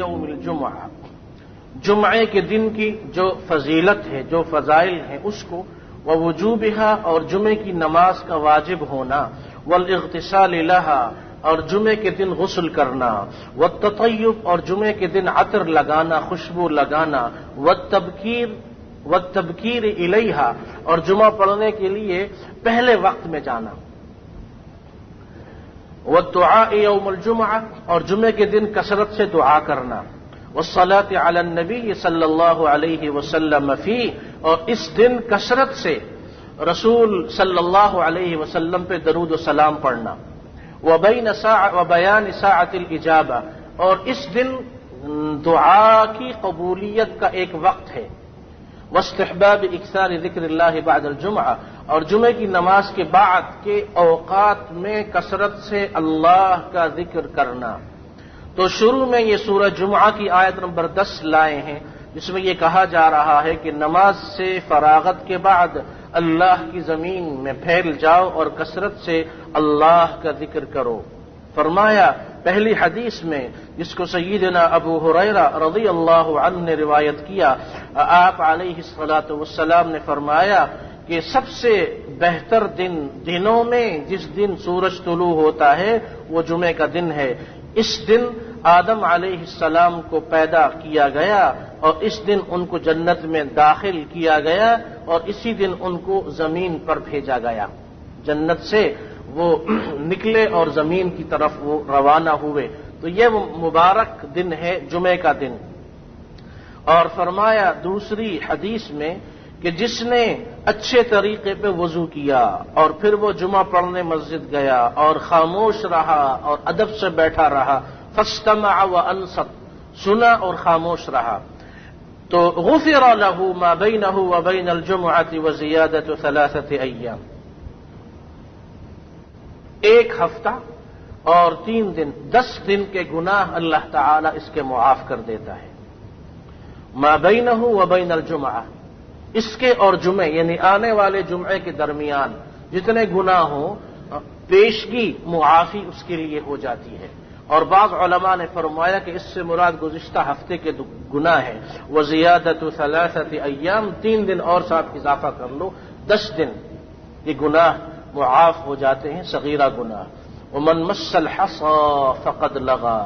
یوم الجمعہ، جمعے کے دن کی جو فضیلت ہے، جو فضائل ہیں اس کو، ووجوبها اور جمعے کی نماز کا واجب ہونا، والاغتسال لها اور جمعے کے دن غسل کرنا، والتطیب اور جمعے کے دن عطر لگانا، خوشبو لگانا، والتبکیر الیہا اور جمعہ پڑھنے کے لیے پہلے وقت میں جانا، والدعاء یوم الجمعہ اور جمعے کے دن کثرت سے دعا کرنا، والصلاۃ علی النبی صلی اللہ علیہ وسلم فی اور اس دن کثرت سے رسول صلی اللہ علیہ وسلم پہ درود و سلام پڑھنا، وبیان ساعۃ الاجابہ اور اس دن دعا کی قبولیت کا ایک وقت ہے، واستحباب اکثار ذکر اللہ بعد الجمعہ اور جمعے کی نماز کے بعد کے اوقات میں کثرت سے اللہ کا ذکر کرنا۔ تو شروع میں یہ سورہ جمعہ کی آیت نمبر 10 لائے ہیں، جس میں یہ کہا جا رہا ہے کہ نماز سے فراغت کے بعد اللہ کی زمین میں پھیل جاؤ اور کثرت سے اللہ کا ذکر کرو۔ فرمایا پہلی حدیث میں جس کو سیدنا ابو ہریرہ رضی اللہ عنہ نے روایت کیا، آپ علیہ الصلاۃ والسلام نے فرمایا کہ سب سے بہتر دنوں میں جس دن سورج طلوع ہوتا ہے وہ جمعے کا دن ہے۔ اس دن آدم علیہ السلام کو پیدا کیا گیا اور اس دن ان کو جنت میں داخل کیا گیا اور اسی دن ان کو زمین پر بھیجا گیا، جنت سے وہ نکلے اور زمین کی طرف وہ روانہ ہوئے۔ تو یہ مبارک دن ہے جمعے کا دن۔ اور فرمایا دوسری حدیث میں کہ جس نے اچھے طریقے پہ وضو کیا اور پھر وہ جمعہ پڑھنے مسجد گیا اور خاموش رہا اور ادب سے بیٹھا رہا، فاستمع وانصت سنا اور خاموش رہا، تو غفر له ما بینه وبین الجمعة وزیادة 3 ایام، ایک ہفتہ اور 3 دن 10 دن کے گناہ اللہ تعالی اس کے معاف کر دیتا ہے۔ ما بینہ وبین الجمعہ، اس کے اور جمعے یعنی آنے والے جمعے کے درمیان جتنے گناہ ہوں پیشگی معافی اس کے لیے ہو جاتی ہے۔ اور بعض علماء نے فرمایا کہ اس سے مراد گزشتہ ہفتے کے گناہ ہے، وزیادۃ 3 ایام، 3 دن اور ساتھ اضافہ کر لو، 10 دن یہ گناہ معاف ہو جاتے ہیں، صغیرہ گناہ۔ ومن مس الحصى فقد لغى،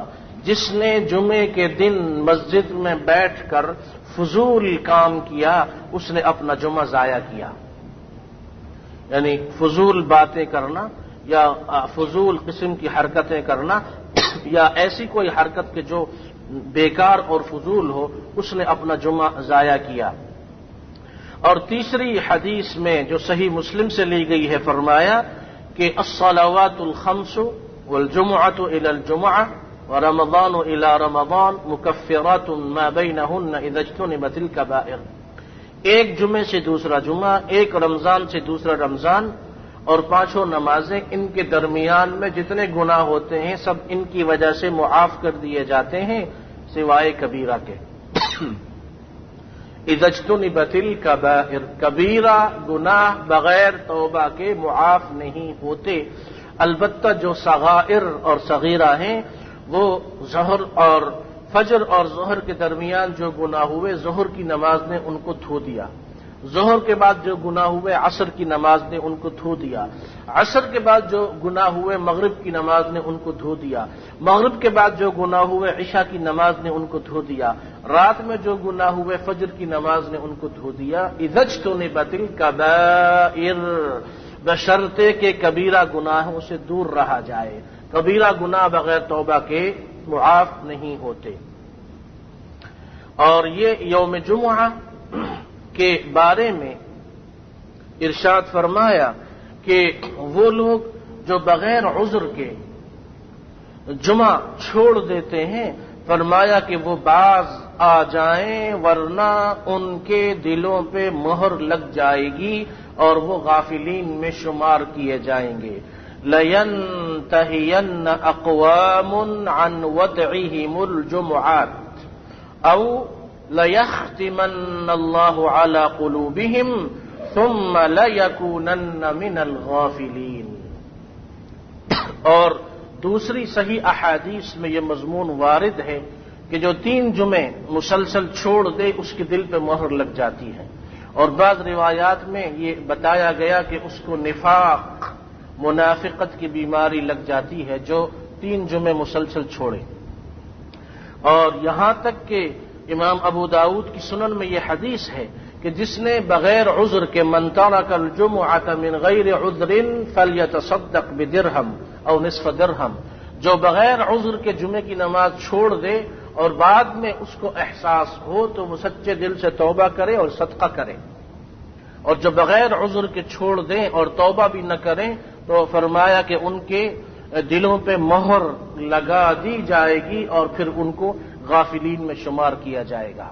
جس نے جمعے کے دن مسجد میں بیٹھ کر فضول کام کیا اس نے اپنا جمعہ ضائع کیا، یعنی فضول باتیں کرنا یا فضول قسم کی حرکتیں کرنا یا ایسی کوئی حرکت کہ جو بیکار اور فضول ہو، اس نے اپنا جمعہ ضائع کیا۔ اور تیسری حدیث میں جو صحیح مسلم سے لی گئی ہے فرمایا کہ الصلوات الخمس والجمعة الى الجمعة ورمضان الى رمضان مکفرات ما بینہن اذا اجتنبت الکبائر، ایک جمعے سے دوسرا جمعہ، ایک رمضان سے دوسرا رمضان اور 5 نمازیں، ان کے درمیان میں جتنے گناہ ہوتے ہیں سب ان کی وجہ سے معاف کر دیے جاتے ہیں سوائے کبیرہ کے۔ اذا اجتنبت الکبائر، کبیرہ گناہ بغیر توبہ کے معاف نہیں ہوتے، البتہ جو صغائر اور صغیرہ ہیں وہ ظہر اور فجر اور ظہر کے درمیان جو گناہ ہوئے ظہر کی نماز نے ان کو دھو دیا، ظہر کے بعد جو گناہ ہوئے عصر کی نماز نے ان کو دھو دیا، عصر کے بعد جو گناہ ہوئے مغرب کی نماز نے ان کو دھو دیا، مغرب کے بعد جو گناہ ہوئے عشاء کی نماز نے ان کو دھو دیا، رات میں جو گناہ ہوئے فجر کی نماز نے ان کو دھو دیا۔ اذا اجتنبت الکبائر، بشرطے کہ کبیرہ گناہوں سے دور رہا جائے، کبیرہ گناہ بغیر توبہ کے معاف نہیں ہوتے۔ اور یہ یوم جمعہ کے بارے میں ارشاد فرمایا کہ وہ لوگ جو بغیر عذر کے جمعہ چھوڑ دیتے ہیں، فرمایا کہ وہ باز آ جائیں ورنہ ان کے دلوں پہ مہر لگ جائے گی اور وہ غافلین میں شمار کیے جائیں گے۔ لَيَنْتَهِيَنَّ أَقْوَامٌ عَنْ وَدْعِهِمُ الْجُمُعَاتِ أَوْ لَيَخْتِمَنَّ اللَّهُ عَلَى قُلُوبِهِمْ ثُمَّ لَيَكُونَنَّ مِنَ الْغَافِلِينَ۔ اور دوسری صحیح احادیث میں یہ مضمون وارد ہے کہ جو 3 جمعے مسلسل چھوڑ دے اس کے دل پہ مہر لگ جاتی ہے، اور بعض روایات میں یہ بتایا گیا کہ اس کو نفاق، منافقت کی بیماری لگ جاتی ہے جو 3 جمعے مسلسل چھوڑے۔ اور یہاں تک کہ امام ابو داؤد کی سنن میں یہ حدیث ہے کہ جس نے بغیر عذر کے من ترک الجمعۃ من غیر عذر فلیتصدق بدرہم او نصف درہم، جو بغیر عذر کے جمعے کی نماز چھوڑ دے اور بعد میں اس کو احساس ہو تو وہ سچے دل سے توبہ کرے اور صدقہ کرے، اور جو بغیر عذر کے چھوڑ دیں اور توبہ بھی نہ کریں تو فرمایا کہ ان کے دلوں پہ مہر لگا دی جائے گی اور پھر ان کو غافلین میں شمار کیا جائے گا۔